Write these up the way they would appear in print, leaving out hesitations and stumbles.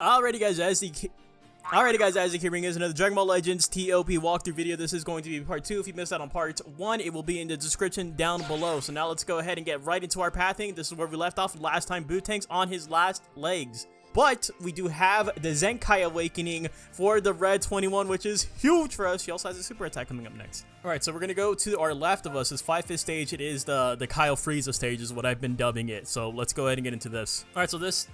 Alrighty guys, Isaac here bringing us another Dragon Ball Legends TOP walkthrough video. This is going to be part 2. If you missed out on part 1, it will be in the description down below. So now let's go ahead and get right into our pathing. This is where we left off last time. Bootank's on his last legs. But we do have the Zenkai Awakening for the Red 21, which is huge for us. She also has a super attack coming up next. Alright, so we're going to go to our left of us. This 5th stage, it is the Kyle Frieza stage is what I've been dubbing it. So let's go ahead and get into this. Alright, so this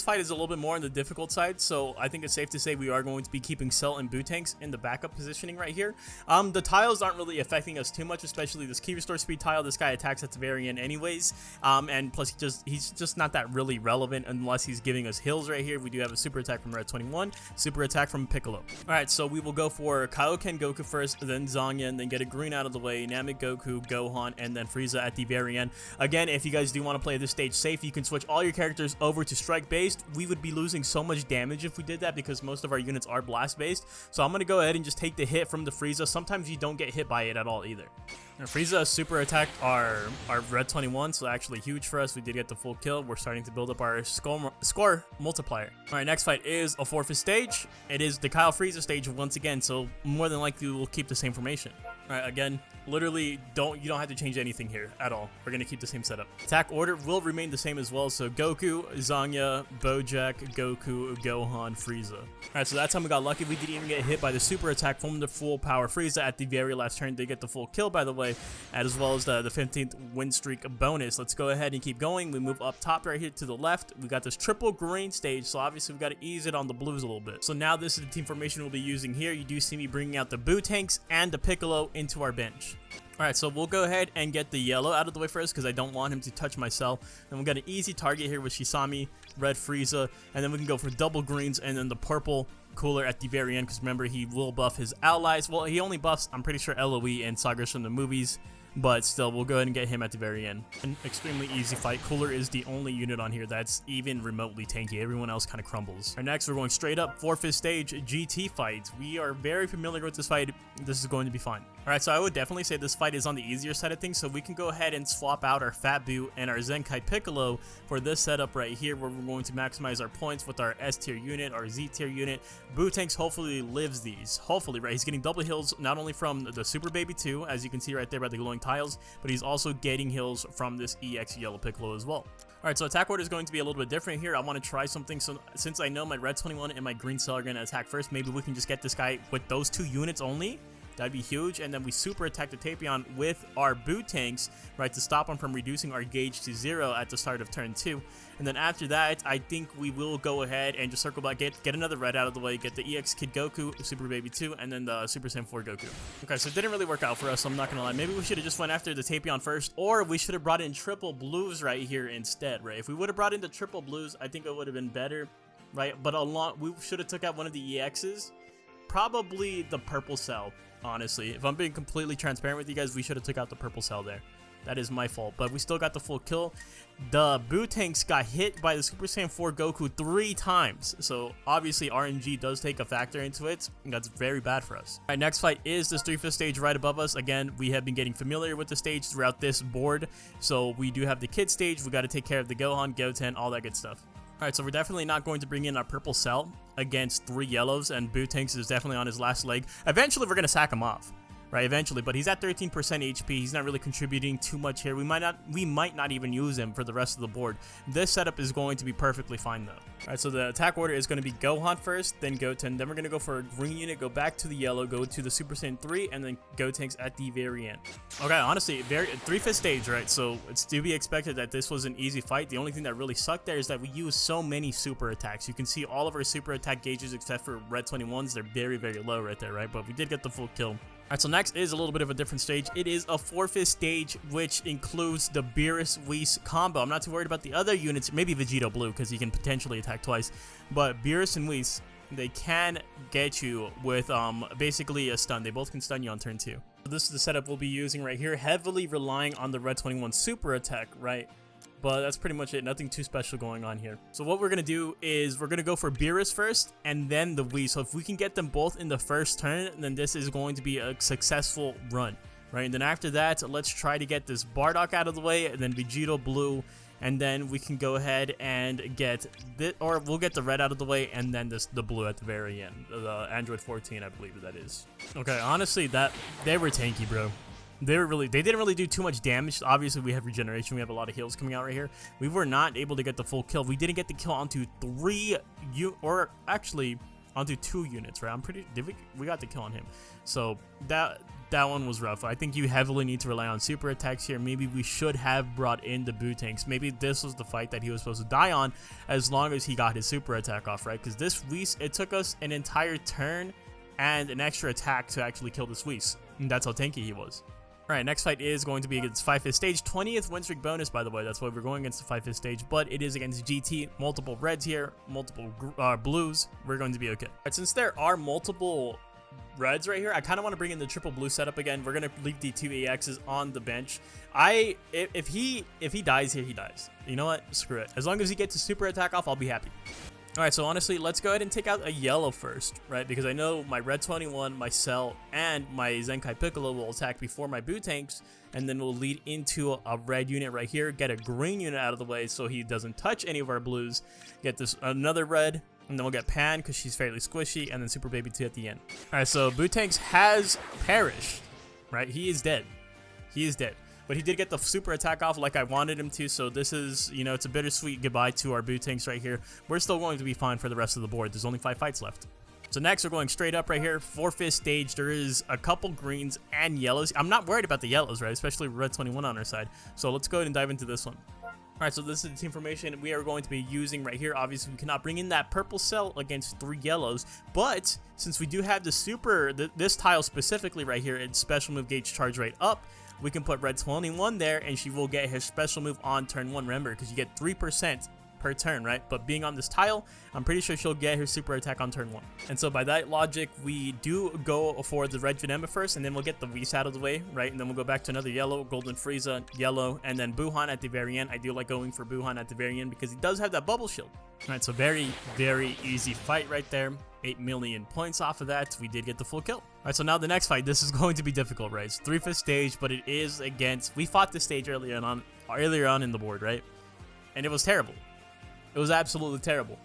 fight is a little bit more on the difficult side. So I think it's safe to say we are going to be keeping Cell and Bootanks in the backup positioning right here. The tiles aren't really affecting us too much, especially this Key Restore Speed tile. This guy attacks at the very end anyways. And plus he's just not that really relevant unless he's giving us heals right here. We do have a super attack from Red 21, super attack from Piccolo. Alright, so we will go for Kaioken Goku first, then Zanya, and then get a green out of the way, Namek Goku, Gohan, and then Frieza at the very end. Again, if you guys do want to play this stage safe, you can switch all your characters over to strike based. We would be losing so much damage if we did that because most of our units are blast based. So I'm going to go ahead and just take the hit from the Frieza. Sometimes you don't get hit by it at all either. Now, Frieza super attacked our Red 21, so actually huge for us. We did get the full kill. We're starting to build up our score multiplier. Alright, next fight is a 4th stage. It is the Kyle Frieza stage once again, so more than likely we'll keep the same formation. Alright, again, literally you don't have to change anything here at all. We're going to keep the same setup. Attack order will remain the same as well, so Goku, Zanya, Bojack, Goku, Gohan, Frieza. Alright, so that time we got lucky. We didn't even get hit by the super attack from the full power Frieza at the very last turn. They get the full kill, by the way, as well as the 15th win streak bonus. Let's go ahead and keep going. We move up top right here to the left. We got this triple green stage, so obviously we got to ease it on the blues a little bit. So now this is the team formation we'll be using here. You do see me bringing out the Bootanks and the Piccolo into our bench. Alright, so we'll go ahead and get the yellow out of the way first because I don't want him to touch my cell. Then we'll get an easy target here with Shisami, Red Frieza, and then we can go for double greens and then the purple cooler at the very end because remember he will buff his allies. Well, he only buffs, I'm pretty sure, LOE and Sagas from the movies. But still, we'll go ahead and get him at the very end. An extremely easy fight. Cooler is the only unit on here that's even remotely tanky. Everyone else kind of crumbles. Alright, next we're going straight up 4th stage GT fight. We are very familiar with this fight. This is going to be fun. Alright, so I would definitely say this fight is on the easier side of things. So we can go ahead and swap out our Fat Boo and our Zenkai Piccolo for this setup right here where we're going to maximize our points with our S tier unit, our Z tier unit. Bootanks hopefully lives these. Hopefully, right? He's getting double heals not only from the Super Baby 2, as you can see right there by the glowing tiles, but he's also getting heals from this EX Yellow Piccolo as well. Alright, so attack order is going to be a little bit different here. I want to try something. So since I know my Red 21 and my Green Cell are going to attack first, maybe we can just get this guy with those 2 units only. That'd be huge. And then we super attack the Tapion with our Bootanks, right, to stop him from reducing our gauge to 0 at the start of turn 2. And then after that, I think we will go ahead and just circle back, get another red out of the way, get the EX Kid Goku, Super Baby 2, and then the Super Saiyan 4 Goku. Okay, so it didn't really work out for us, so I'm not gonna lie. Maybe we should have just went after the Tapion first, or we should have brought in triple blues right here instead, right? If we would have brought in the triple blues, I think it would have been better, right? But we should have took out one of the EXs, probably the purple cell. Honestly, if I'm being completely transparent with you guys, we should have took out the purple cell there. That is my fault, but we still got the full kill. The Bootanks got hit by the Super Saiyan 4 Goku 3 times, so obviously RNG does take a factor into it, and that's very bad for us. Alright, next fight is this 3/5 stage right above us. Again, we have been getting familiar with the stage throughout this board, so we do have the kid stage. We got to take care of the Gohan, Goten, all that good stuff. Alright, so we're definitely not going to bring in our purple cell against 3 yellows, and Bootanks is definitely on his last leg. Eventually, we're going to sack him off, right? Eventually, but he's at 13% HP. He's not really contributing too much here. We might not even use him for the rest of the board. This setup is going to be perfectly fine, though. Alright, so the attack order is going to be Gohan first, then Goten. Then we're going to go for a green unit, go back to the yellow, go to the Super Saiyan 3, and then Gotenks at the very end. Okay, honestly, 3/5 stage, right? So it's to be expected that this was an easy fight. The only thing that really sucked there is that we used so many super attacks. You can see all of our super attack gauges except for Red 21s. They're very, very low right there, right? But we did get the full kill. Alright, so next is a little bit of a different stage. It is a 4/5 stage, which includes the Beerus Whis combo. I'm not too worried about the other units, maybe Vegito Blue, because he can potentially attack twice. But Beerus and Whis, they can get you with basically a stun. They both can stun you on turn 2. So this is the setup we'll be using right here, heavily relying on the Red 21 super attack, right? But that's pretty much it. Nothing too special going on here. So what we're going to do is we're going to go for Beerus first and then the Whis. So if we can get them both in the first turn, then this is going to be a successful run, right? And then after that, let's try to get this Bardock out of the way, and then Vegito Blue, and then we can go ahead and get this, or we'll get the red out of the way, and then the blue at the very end, the Android 14, I believe that is. Okay, honestly, they were tanky, bro. They didn't really do too much damage. Obviously, we have regeneration. We have a lot of heals coming out right here. We were not able to get the full kill. We didn't get the kill onto onto 2 units, right? We got the kill on him. So that one was rough. I think you heavily need to rely on super attacks here. Maybe we should have brought in the Boo tanks. Maybe this was the fight that he was supposed to die on, as long as he got his super attack off, right? Because this Whis, it took us an entire turn and an extra attack to actually kill this Whis. And that's how tanky he was. Alright, next fight is going to be against 5th stage. 20th win streak bonus, by the way. That's why we're going against the 5th stage. But it is against GT. Multiple reds here. Multiple blues. We're going to be okay. Alright, since there are multiple reds right here, I kind of want to bring in the triple blue setup again. We're going to leave the 2 EXs on the bench. If he dies here, he dies. You know what? Screw it. As long as he gets his super attack off, I'll be happy. Alright, so honestly, let's go ahead and take out a yellow first, right? Because I know my red 21, my Cell, and my Zenkai Piccolo will attack before my Boo tanks, and then we'll lead into a red unit right here, get a green unit out of the way so he doesn't touch any of our blues, get this another red, and then we'll get Pan because she's fairly squishy, and then Super Baby 2 at the end. Alright, so Boo tanks has perished, right? He is dead. He is dead. But he did get the super attack off like I wanted him to, so this is, you know, it's a bittersweet goodbye to our Boo tanks right here. We're still going to be fine for the rest of the board. There's only 5 fights left. So next, we're going straight up right here. 4th stage, there is a couple greens and yellows. I'm not worried about the yellows, right? Especially red 21 on our side. So let's go ahead and dive into this one. Alright, so this is the team formation we are going to be using right here. Obviously, we cannot bring in that purple Cell against 3 yellows, but since we do have the super, this tile specifically right here, it's special move gauge charge rate up, we can put red 21 there, and she will get her special move on turn 1. Remember, because you get 3% per turn, right? But being on this tile, I'm pretty sure she'll get her super attack on turn 1. And so by that logic, we do go for the red Janemba first, and then we'll get the Whis out of the way, right? And then we'll go back to another yellow, golden Frieza, yellow, and then Buhan at the very end. I do like going for Buhan at the very end because he does have that bubble shield. All right, so very, very easy fight right there. 8 million points off of that. We did get the full kill. All right, so now the next fight, this is going to be difficult, right? It's 3/5 stage, but it is against, we fought this stage earlier on in the board, right? And it was terrible. It was absolutely terrible.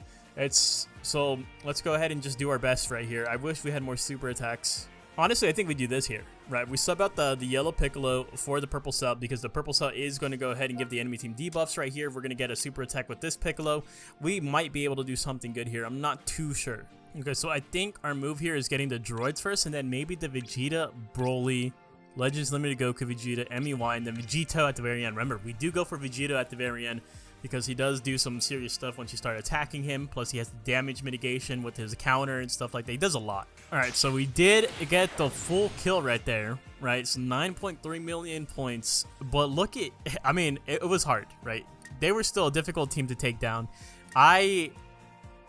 So let's go ahead and just do our best right here. I wish we had more super attacks. Honestly, I think we do this here, right? We sub out the yellow Piccolo for the purple Cell because the purple Cell is going to go ahead and give the enemy team debuffs right here. We're going to get a super attack with this Piccolo. We might be able to do something good here. I'm not too sure. Okay, so I think our move here is getting the droids first, and then maybe the Vegeta, Broly, Legends Limited Goku, Vegeta, MEY, and then Vegito at the very end. Remember, we do go for Vegito at the very end because he does do some serious stuff once you start attacking him. Plus, he has damage mitigation with his counter and stuff like that. He does a lot. All right, so we did get the full kill right there, right? So 9.3 million points. But look at, I mean, it was hard, right? They were still a difficult team to take down.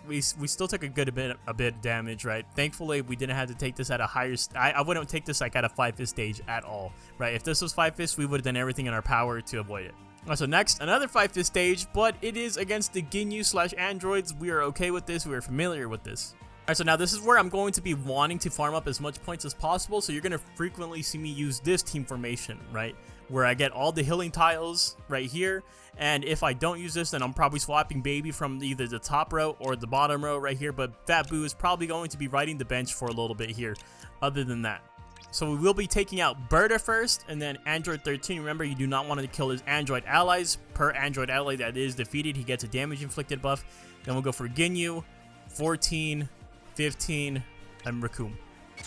We still took a bit of damage, right? Thankfully, we didn't have to take this at a higher... I wouldn't take this like at a 5th stage at all, right? If this was 5th, we would have done everything in our power to avoid it. So next, another 5th stage, but it is against the Ginyu Androids. We are okay with this. We are familiar with this. Alright, so now this is where I'm going to be wanting to farm up as much points as possible. So you're going to frequently see me use this team formation, right? Where I get all the healing tiles right here. And if I don't use this, then I'm probably swapping Baby from either the top row or the bottom row right here. But Fat Boo is probably going to be riding the bench for a little bit here, other than that. So we will be taking out Bardock first, and then Android 13. Remember, you do not want to kill his Android allies. Per Android ally that is defeated, he gets a damage inflicted buff. Then we'll go for Ginyu, 14, 15, and Raccoon.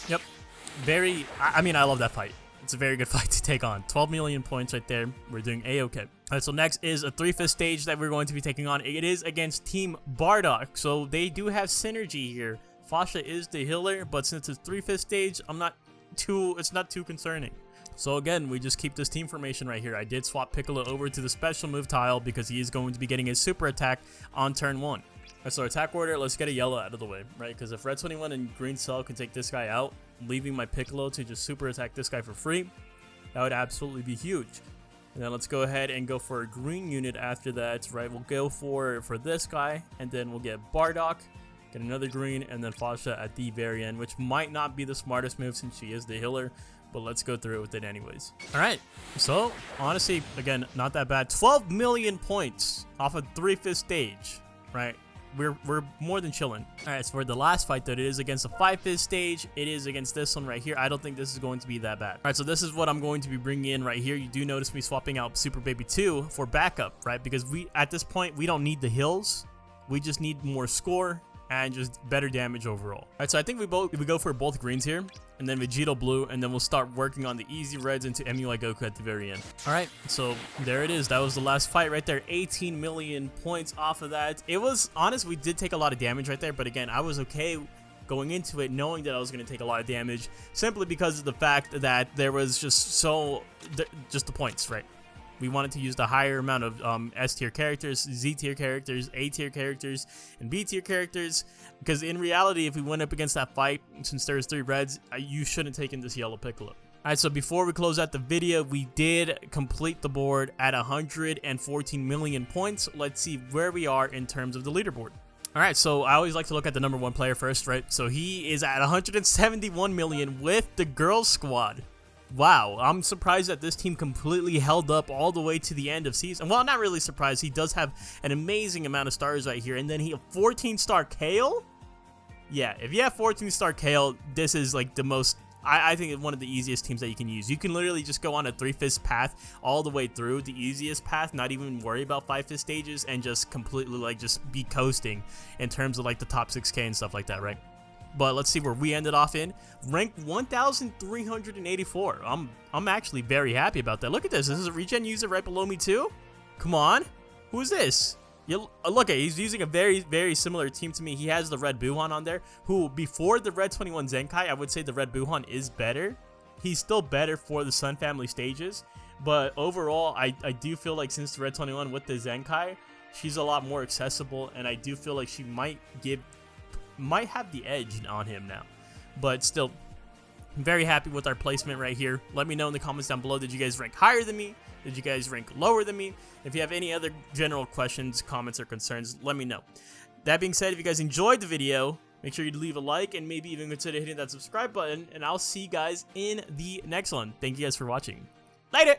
Yep. I mean, I love that fight. It's a very good fight to take on. 12 million points right there. We're doing A-okay. Alright, so next is a 3/5 stage that we're going to be taking on. It is against Team Bardock. So they do have synergy here. Fasha is the healer, but since it's 3/5 stage, it's not too concerning. So again, we just keep this team formation right here. I did swap Piccolo over to the special move tile because he is going to be getting his super attack on turn 1. Alright, so attack order, let's get a yellow out of the way, right? Because if red 21 and green Cell can take this guy out, leaving my Piccolo to just super attack this guy for free, that would absolutely be huge. And then let's go ahead and go for a green unit after that, right? We'll go for this guy, and then we'll get Bardock, get another green, and then Fasha at the very end, which might not be the smartest move since she is the healer. but let's go through it with it anyways. All right, so honestly, again, not that bad. 12 million points off a 3/5 stage, right? We're more than chilling. All right, so for the last fight though, it is against a 5/5 stage. It is against this one right here. I don't think this is going to be that bad. All right, so this is what I'm going to be bringing in right here. You do notice me swapping out Super Baby 2 for backup, right? Because at this point, we don't need the hills. We just need more score and just better damage overall. All right, so I think we go for both greens here, and then Vegito blue, and then we'll start working on the easy reds into MUI Goku at the very end. All right, so there it is. That was the last fight right there. 18 million points off of that. It was honest, we did take a lot of damage right there, but again, I was okay going into it knowing that I was going to take a lot of damage simply because of the fact that there was just the points, right? We wanted to use the higher amount of S tier characters, Z tier characters, A tier characters, and B tier characters. Because in reality, if we went up against that fight, since there's 3 reds, you shouldn't have taken this yellow Piccolo. Alright, so before we close out the video, we did complete the board at 114 million points. Let's see where we are in terms of the leaderboard. Alright, so I always like to look at the number 1 player first, right? So he is at 171 million with the girls squad. Wow, I'm surprised that this team completely held up all the way to the end of season. Well, not really surprised. He does have an amazing amount of stars right here. And then he 14-star Kale? Yeah, if you have 14-star Kale, this is like the most, I think it's one of the easiest teams that you can use. You can literally just go on a 3/5 path all the way through, the easiest path, not even worry about 5/5 stages, and just completely like just be coasting in terms of like the top 6K and stuff like that, right? But let's see where we ended off in. Ranked 1,384. I'm actually very happy about that. Look at this. This is a regen user right below me too. Come on. Who is this? Look at, he's using a very, very similar team to me. He has the Red Buhan on there, who before the Red 21 Zenkai, I would say the Red Buhan is better. He's still better for the Sun Family stages. But overall, I do feel like since the Red 21 with the Zenkai, she's a lot more accessible. And I do feel like she might have the edge on him now. But still, I'm very happy with our placement right here. Let me know in the comments down below, did you guys rank higher than me? Did you guys rank lower than me? If you have any other general questions, comments, or concerns, let me know. That being said, if you guys enjoyed the video, make sure you leave a like and maybe even consider hitting that subscribe button. And I'll see you guys in the next one. Thank you guys for watching. Later!